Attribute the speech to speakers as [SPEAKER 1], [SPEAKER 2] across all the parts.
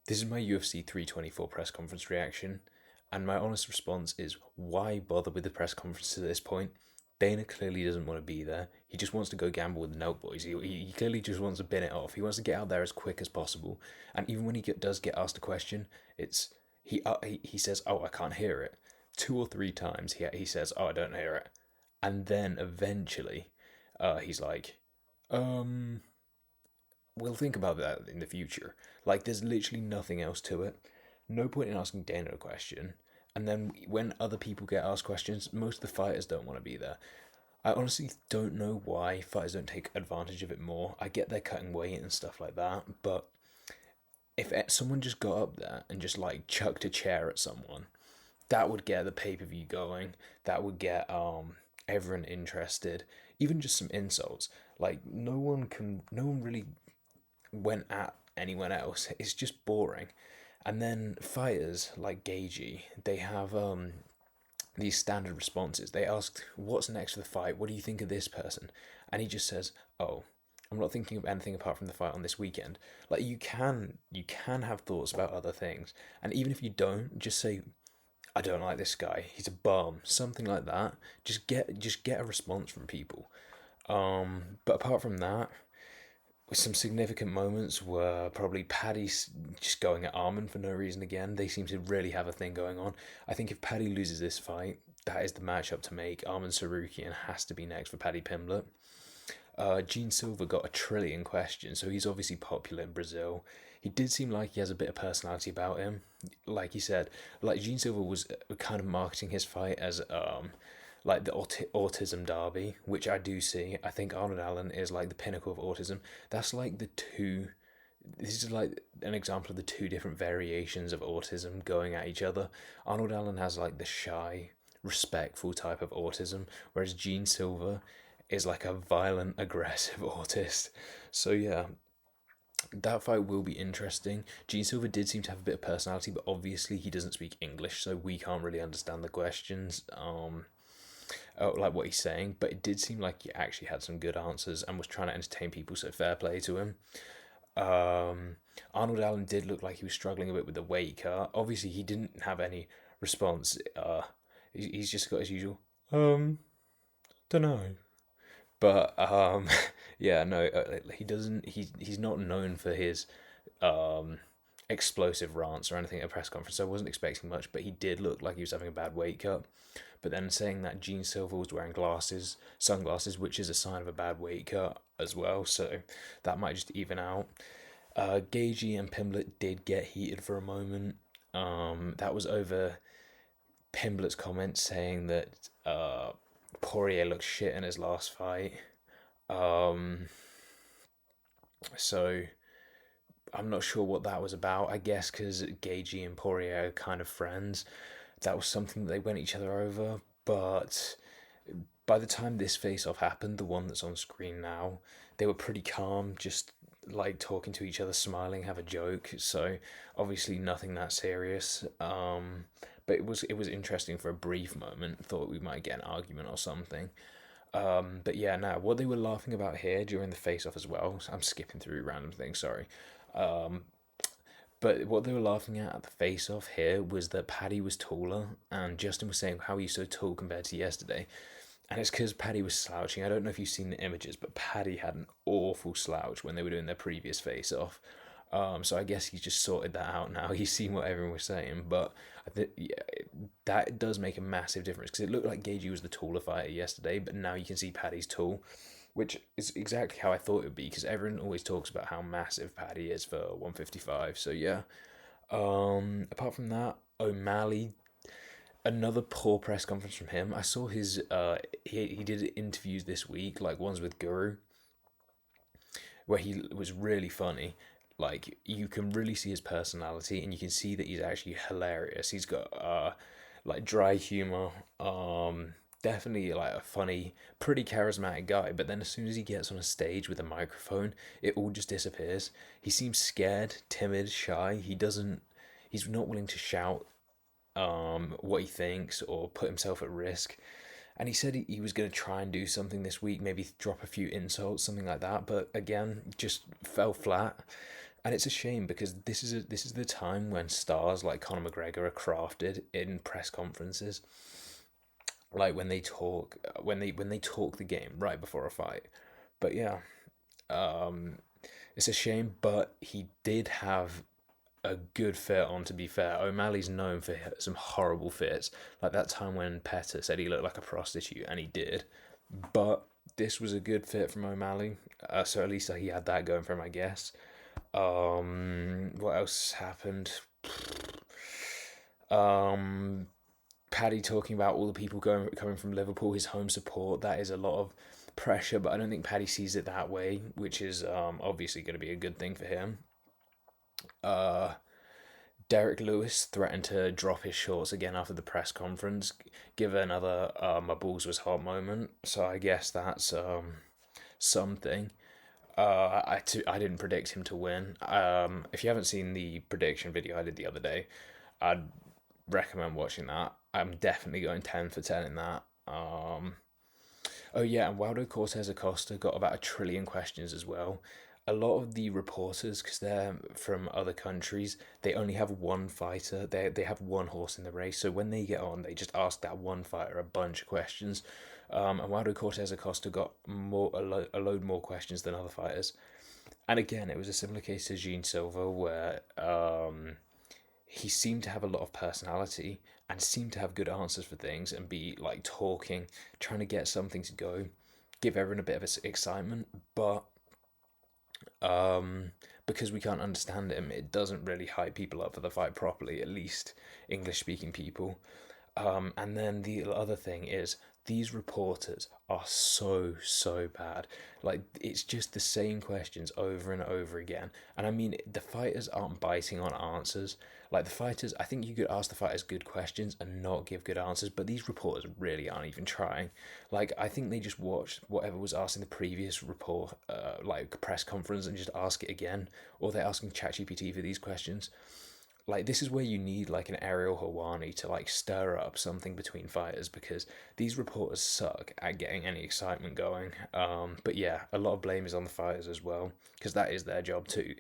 [SPEAKER 1] This is my UFC 324 press conference reaction, and my honest response is why bother with the press conference at this point? Dana clearly doesn't want to be there. He just wants to go gamble with the Note Boys. He clearly just wants to bin it off. He wants to get out there as quick as possible. And even when does get asked a question, it's he says, "Oh, I can't hear it." Two or three times he says, "Oh, I don't hear it," and then eventually, he's like, um, we'll think about that in the future. Like, there's literally nothing else to it. No point in asking Dana a question. And then when other people get asked questions, most of the fighters don't want to be there. I honestly don't know why fighters don't take advantage of it more. I get they're cutting weight and stuff like that, but if someone just got up there and just like chucked a chair at someone, that would get the pay per view going. That would get everyone interested. Even just some insults. Like no one really went at anyone else. It's just boring. And then fighters like Gagey, they have these standard responses. They asked, "What's next for the fight? What do you think of this person?" And he just says, "Oh, I'm not thinking of anything apart from the fight on this weekend." Like you can have thoughts about other things, and even if you don't, just say, "I don't like this guy. He's a bum." Something like that. Just get a response from people. But apart from that, some significant moments were probably Paddy's just going at Armin for no reason again. They seem to really have a thing going on. I think if Paddy loses this fight, that is the matchup to make. Armin Sarukian has to be next for Paddy Pimblett. Gene Silver got a trillion questions, so he's obviously popular in Brazil. He did seem like he has a bit of personality about him. Like he said, like Gene Silver was kind of marketing his fight as like the autism derby, which I do see. I think Arnold Allen is like the pinnacle of autism. That's like the two. This is like an example of the two different variations of autism going at each other. Arnold Allen has like the shy, respectful type of autism, whereas Gene Silver is like a violent, aggressive autist. So yeah, that fight will be interesting. Gene Silver did seem to have a bit of personality, but obviously he doesn't speak English, so we can't really understand the questions. Like what he's saying, but it did seem like he actually had some good answers and was trying to entertain people, so fair play to him. Arnold Allen did look like he was struggling a bit with the weight cut. Obviously, he didn't have any response. He's just got his usual, don't know. But yeah, no, he doesn't. He's not known for his um explosive rants or anything at a press conference. So I wasn't expecting much, but he did look like he was having a bad weight cut. But then saying that Gene Silver was wearing sunglasses, which is a sign of a bad weight cut as well. So that might just even out. Gagey and Pimblett did get heated for a moment. That was over Pimblett's comment saying that Poirier looked shit in his last fight. Um, so I'm not sure what that was about. I guess because Gagey and Poirier are kind of friends, that was something that they went each other over. But by the time this face off happened, the one that's on screen now, they were pretty calm, just like talking to each other, smiling, have a joke. So obviously nothing that serious. But it was interesting for a brief moment. Thought we might get an argument or something. But yeah, now what they were laughing about here during the face off as well. I'm skipping through random things. Sorry. Um, but what they were laughing at the face off here was that Paddy was taller, and Justin was saying how he's so tall compared to yesterday. And it's because Paddy was slouching. I don't know if you've seen the images, but Paddy had an awful slouch when they were doing their previous face off. So I guess he's just sorted that out now. He's seen what everyone was saying, but yeah, that does make a massive difference because it looked like Gagey was the taller fighter yesterday, but now you can see Paddy's tall, which is exactly how I thought it would be because everyone always talks about how massive Paddy is for 155. So yeah. Apart from that, O'Malley, another poor press conference from him. I saw his he did interviews this week, like ones with Guru, where he was really funny. Like you can really see his personality, and you can see that he's actually hilarious. He's got like dry humor. Definitely like a funny, pretty charismatic guy. But then as soon as he gets on a stage with a microphone, it all just disappears. He seems scared, timid, shy. He doesn't. He's not willing to shout what he thinks or put himself at risk. And he said he was going to try and do something this week, maybe drop a few insults, something like that. But again, just fell flat. And it's a shame because this is the time when stars like Conor McGregor are crafted in press conferences, like when they talk the game right before a fight. But yeah, um, it's a shame, but he did have a good fit on. To be fair, O'Malley's known for some horrible fits, like that time when Petr said he looked like a prostitute, and he did. But this was a good fit from O'Malley, so at least he had that going for him, I guess. What else happened? Um, Paddy talking about all the people coming from Liverpool, his home support. That is a lot of pressure, but I don't think Paddy sees it that way, which is obviously going to be a good thing for him. Uh, Derek Lewis threatened to drop his shorts again after the press conference, give another "my balls was hot" moment. So I guess that's something. I didn't predict him to win. If you haven't seen the prediction video I did the other day, I'd recommend watching that. I'm definitely going 10 for 10 in that. Oh yeah, and Waldo Cortez Acosta got about 1 trillion questions as well. A lot of the reporters, because they're from other countries, they only have one fighter. They have one horse in the race. So when they get on, they just ask that one fighter a bunch of questions. And Waldo Cortez Acosta got a load more questions than other fighters. And again, it was a similar case to Gene Silva, where he seemed to have a lot of personality and seemed to have good answers for things and be like talking, trying to get something to go, give everyone a bit of excitement. But because we can't understand him, it doesn't really hype people up for the fight properly, at least English speaking people. And then the other thing is these reporters are so bad. Like it's just the same questions over and over again. And I mean, the fighters aren't biting on answers. Like the fighters, I think you could ask the fighters good questions and not give good answers, but these reporters really aren't even trying. Like I think they just watched whatever was asked in the previous report, like press conference, and just ask it again, or they're asking ChatGPT for these questions. Like this is where you need like an Ariel Hawani to like stir up something between fighters, because these reporters suck at getting any excitement going. But yeah, a lot of blame is on the fighters as well, because that is their job too.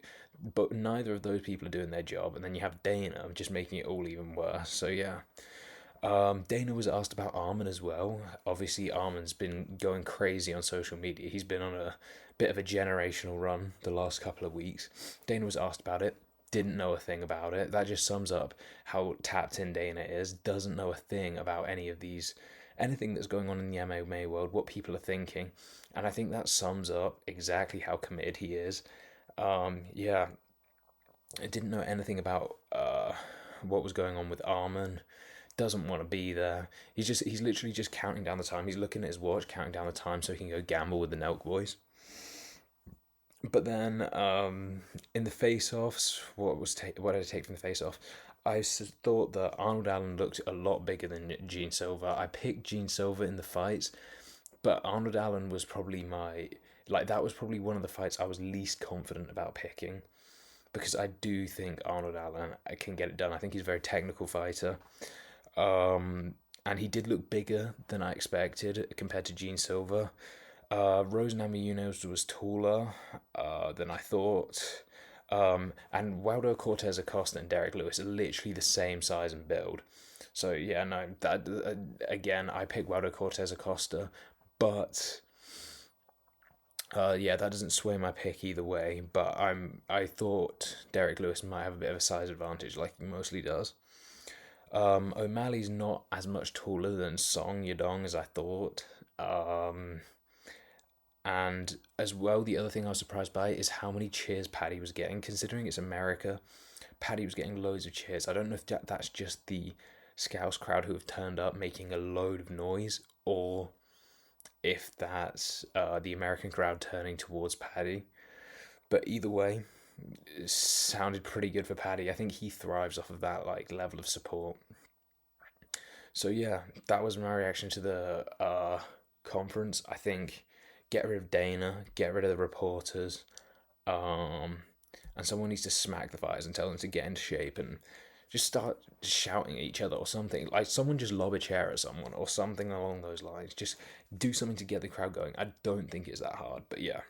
[SPEAKER 1] But neither of those people are doing their job, and then you have Dana just making it all even worse. So yeah. Dana was asked about Armin as well. Obviously, Armin's been going crazy on social media. He's been on a bit of a generational run the last couple of weeks. Dana was asked about it, didn't know a thing about it. That just sums up how tapped in Dana is. Doesn't know a thing about anything that's going on in the MMA world, what people are thinking. And I think that sums up exactly how committed he is. Yeah, I didn't know anything about what was going on with Armin. Doesn't want to be there. He's literally just counting down the time. He's looking at his watch, counting down the time so he can go gamble with the Nelk boys. But then in the face-offs, what did I take from the face-off? Thought that Arnold Allen looked a lot bigger than Gene Silva. I picked Gene Silva in the fights, but Arnold Allen was probably that was probably one of the fights I was least confident about picking, because I do think Arnold Allen can get it done. I think he's a very technical fighter. And he did look bigger than I expected compared to Gene Silva. Rose Namajunas was taller than I thought. And Waldo Cortez Acosta and Derek Lewis are literally the same size and build. So yeah, no, that again, I picked Waldo Cortez Acosta, but yeah, that doesn't sway my pick either way. But I thought Derek Lewis might have a bit of a size advantage, like he mostly does. O'Malley's not as much taller than Song Yadong as I thought. And as well, the other thing I was surprised by is how many cheers Paddy was getting. Considering it's America, Paddy was getting loads of cheers. I don't know if that's just the Scouse crowd who have turned up making a load of noise, or if that's the American crowd turning towards Paddy. But either way, it sounded pretty good for Paddy. I think he thrives off of that like level of support. So yeah, that was my reaction to the conference. I think get rid of Dana, get rid of the reporters, um, and someone needs to smack the fighters and tell them to get into shape and just start shouting at each other or something. Like someone just lob a chair at someone or something along those lines. Just do something to get the crowd going. I don't think it's that hard, but yeah,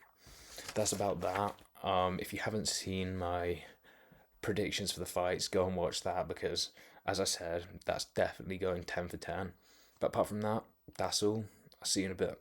[SPEAKER 1] that's about that. If you haven't seen my predictions for the fights, go and watch that because, as I said, that's definitely going 10 for 10. But apart from that, that's all. I'll see you in a bit.